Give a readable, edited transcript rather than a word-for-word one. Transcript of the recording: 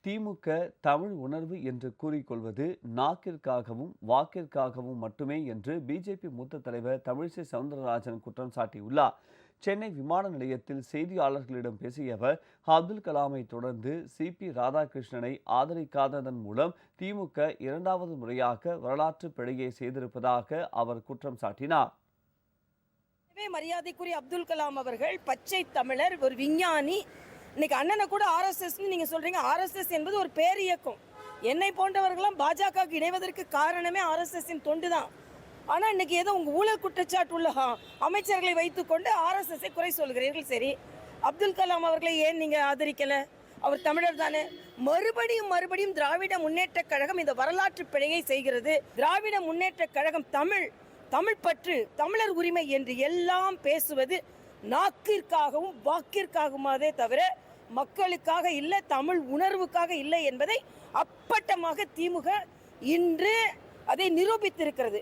திமுக தமிழ் உணர்வு என்று கூறிக்கொள்வது நாக்கிற்காகவும் வாக்கிற்காகவும் மட்டுமே என்று பிஜேபி மூத்த தலைவர் தமிழிசை சவுந்தரராஜன் குற்றம் சாட்டியுள்ளார். சென்னை விமான நிலையத்தில் செய்தியாளர்களிடம் பேசிய அவர், அப்துல் கலாமை தொடர்ந்து சிபி ராதாகிருஷ்ணனை ஆதரிக்காததன் மூலம் திமுக இரண்டாவது முறையாக வரலாற்று பிழையை செய்திருப்பதாக அவர் குற்றம் சாட்டினார். மரியாதைக்குரிய அப்துல் கலாம் அவர்கள் பச்சை தமிழர், ஒரு விஞ்ஞானி. இன்னைக்கு அண்ணனை கூட ஆர்எஸ்எஸ் நீங்க சொல்றீங்க. ஆர்எஸ்எஸ் என்பது ஒரு பேரியக்கம். என்னை போன்றவர்களும் பாஜகவுக்கு இணைவதற்கு காரணமே ஆர்எஸ்எஸ் தொண்டு தான். ஆனா இன்னைக்கு ஏதோ உங்க ஊழல் குற்றச்சாட்டு உள்ள அமைச்சர்களை வைத்துக்கொண்டு ஆர்எஸ்எஸ் குறை சொல்கிறீர்கள். சரி, அப்துல் கலாம் அவர்களை ஏன் நீங்க ஆதரிக்கல? அவர் தமிழர் தானே. மறுபடியும் திராவிட முன்னேற்ற கழகம் இந்த வரலாற்று பிழையை செய்கிறது. திராவிட முன்னேற்ற கழகம் தமிழ் பற்று, தமிழர் உரிமை என்று எல்லாம் பேசுவது நாக்கிற்காகவும் வாக்கிற்காகவே தவிர மக்களுக்காக இல்லை, தமிழ் உணர்வுக்காக இல்லை என்பதை அப்பட்டமாக திமுக இன்று அதை நிரூபித்திருக்கிறது.